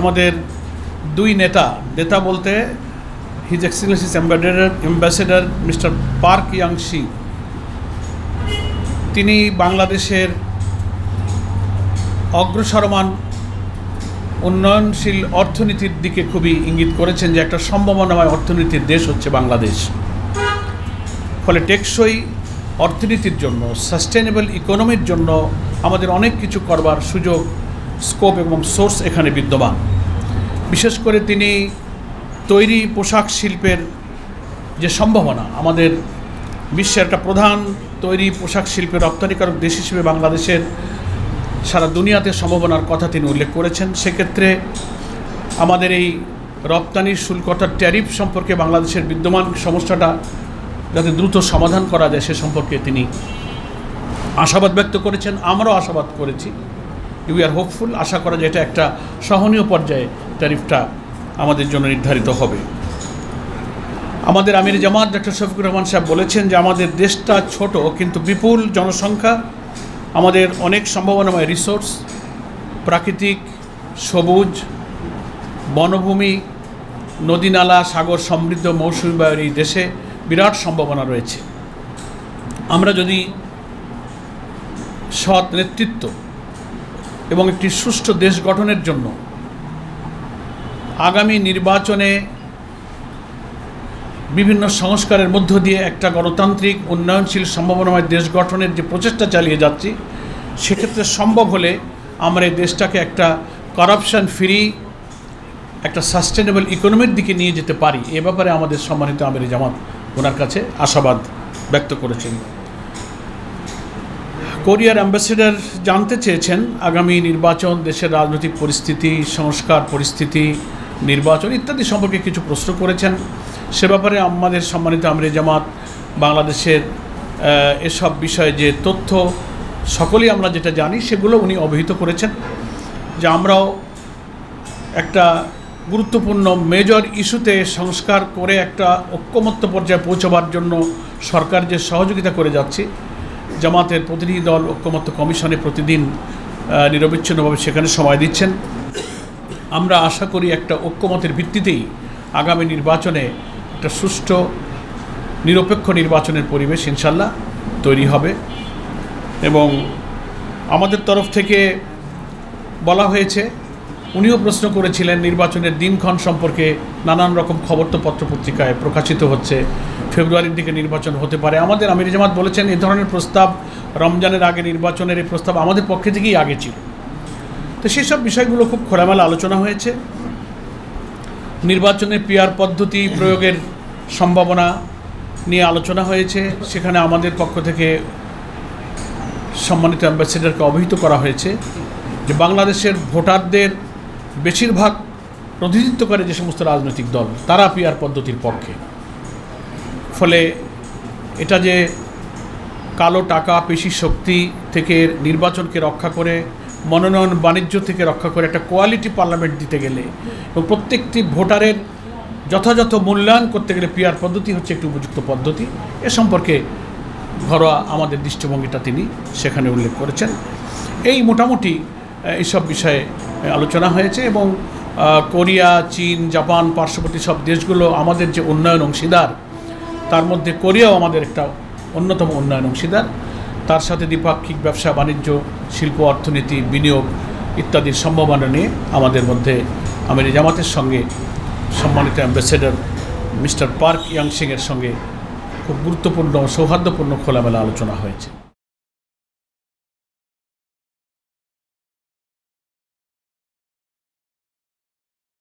আমাদের দুই নেতা বলতে his Excellency's ambassador mister park Yangtze, তিনি বাংলাদেশের অগ্রসরমান উন্নয়নশীল অর্থনীতির দিকে খুবই ইঙ্গিত করেছেন যে একটা সম্ভাবনাময় অর্থনীতির দেশ হচ্ছে বাংলাদেশ। ফলে টেকসই অর্থনীতির জন্য, সাস্টেনেবল ইকোনমির জন্য আমাদের অনেক কিছু করবার সুযোগ, স্কোপ এবং সোর্স এখানে বিদ্যমান। বিশেষ করে তিনি তৈরি পোশাক শিল্পের যে সম্ভাবনা, আমাদের বিশ্বের একটা প্রধান তৈরি পোশাক শিল্পের রপ্তানিকারক দেশ হিসেবে বাংলাদেশের সারা দুনিয়াতে সম্ভাবনার কথা তিনি উল্লেখ করেছেন। সেক্ষেত্রে আমাদের এই রপ্তানির শুল্কটার ট্যারিফ সম্পর্কে বাংলাদেশের বিদ্যমান সমস্যাটা যাতে দ্রুত সমাধান করা যায় সে সম্পর্কে তিনি আশাবাদ ব্যক্ত করেছেন। আমরাও আশাবাদ করেছি, উই আর হোপফুল। আশা করা যায় এটা একটা সহনীয় পর্যায়ে ট্যারিফটা আমাদের জন্য নির্ধারিত হবে। আমাদের আমির জামাত ডক্টর শফিকুর রহমান সাহেব বলেছেন যে আমাদের দেশটা ছোট কিন্তু বিপুল জনসংখ্যা, আমাদের অনেক সম্ভাবনাময় রিসোর্স, প্রাকৃতিক, সবুজ, বনভূমি, নদীনালা, সাগর সমৃদ্ধ মৌসুমী বায়ুর এই দেশে বিরাট সম্ভাবনা রয়েছে। আমরা যদি সৎ নেতৃত্ব এবং একটি সুষ্ঠু দেশ গঠনের জন্য আগামী নির্বাচনে বিভিন্ন সংস্কারের মধ্য দিয়ে একটা গণতান্ত্রিক উন্নয়নশীল সম্ভাবনাময় দেশ গঠনের যে প্রচেষ্টা চালিয়ে যাচ্ছি, সেক্ষেত্রে সম্ভব হলে আমরা এই দেশটাকে একটা করাপশন ফ্রি, একটা সাস্টেনেবল ইকোনমির দিকে নিয়ে যেতে পারি। এ ব্যাপারে আমাদের সম্মানিত আমির জামাত ওনার কাছে আশাবাদ ব্যক্ত করেছেন। কোরিয়ার অ্যাম্বাসেডর জানতে চেয়েছেন আগামী নির্বাচন, দেশের রাজনৈতিক পরিস্থিতি, সংস্কার পরিস্থিতি, নির্বাচন ইত্যাদি সম্পর্কে কিছু প্রশ্ন করেছেন। সে ব্যাপারে আমাদের সম্মানিত আমির জামাত বাংলাদেশের এসব বিষয়ে যে তথ্য সকলেই আমরা যেটা জানি সেগুলো উনি অবহিত করেছেন, যে আমরাও একটা গুরুত্বপূর্ণ মেজর ইস্যুতে সংস্কার করে একটা ঐক্যমত্য পর্যায়ে পৌঁছবার জন্য সরকার যে সহযোগিতা করে যাচ্ছে, জামাতের প্রতিনিধি দল ঐক্যমত্য কমিশনে প্রতিদিন নিরবিচ্ছিন্নভাবে সেখানে সময় দিচ্ছেন। আমরা আশা করি একটা ঐক্যমতের ভিত্তিতেই আগামী নির্বাচনে একটা সুষ্ঠু নিরপেক্ষ নির্বাচনের পরিবেশ ইনশাল্লাহ তৈরি হবে। এবং আমাদের তরফ থেকে বলা হয়েছে, উনিও প্রশ্ন করেছিলেন নির্বাচনের দিনক্ষণ সম্পর্কে, নানান রকম খবর তো পত্রপত্রিকায় প্রকাশিত হচ্ছে, ফেব্রুয়ারির দিকে নির্বাচন হতে পারে। আমাদের আমির জামাত বলেছেন এ ধরনের প্রস্তাব, রমজানের আগে নির্বাচনের এই প্রস্তাব আমাদের পক্ষে থেকেই আগে ছিল। তো সেসব বিষয়গুলো খুব খোলামেলা আলোচনা হয়েছে। নির্বাচনে পিআর পদ্ধতি প্রয়োগের সম্ভাবনা নিয়ে আলোচনা হয়েছে। সেখানে আমাদের পক্ষ থেকে সম্মানিত অ্যাম্বাসেডরকে অবহিত করা হয়েছে যে বাংলাদেশের ভোটারদের বেশিরভাগ প্রতিনিধিত্ব করে যে সমস্ত রাজনৈতিক দল, তারা পিআর পদ্ধতির পক্ষে। ফলে এটা যে কালো টাকা, পেশি শক্তি থেকে নির্বাচনকে রক্ষা করে, মনোনয়ন বাণিজ্য থেকে রক্ষা করে একটা কোয়ালিটি পার্লামেন্ট দিতে গেলে এবং প্রত্যেকটি ভোটারের যথাযথ মূল্যায়ন করতে গেলে পিআর পদ্ধতি হচ্ছে একটি উপযুক্ত পদ্ধতি। এ সম্পর্কে ঘরোয়া আমাদের দৃষ্টিভঙ্গিটা তিনি সেখানে উল্লেখ করেছেন। এই মোটামুটি এইসব বিষয়ে আলোচনা হয়েছে। এবং কোরিয়া, চীন, জাপান, পার্শ্ববর্তী সব দেশগুলো আমাদের যে উন্নয়ন অংশীদার, তার মধ্যে কোরিয়াও আমাদের একটা অন্যতম উন্নয়ন অংশীদার। তার সাথে দ্বিপাক্ষিক ব্যবসা বাণিজ্য, শিল্প, অর্থনীতি, বিনিয়োগ ইত্যাদির সম্ভাবনা নিয়ে আমাদের মধ্যে আমির জামাতের সঙ্গে সম্মানিত অ্যাম্বাসেডর মিস্টার পার্ক ইয়াংশিংয়ের সঙ্গে খুব গুরুত্বপূর্ণ, সৌহার্দ্যপূর্ণ খোলামেলা আলোচনা হয়েছে।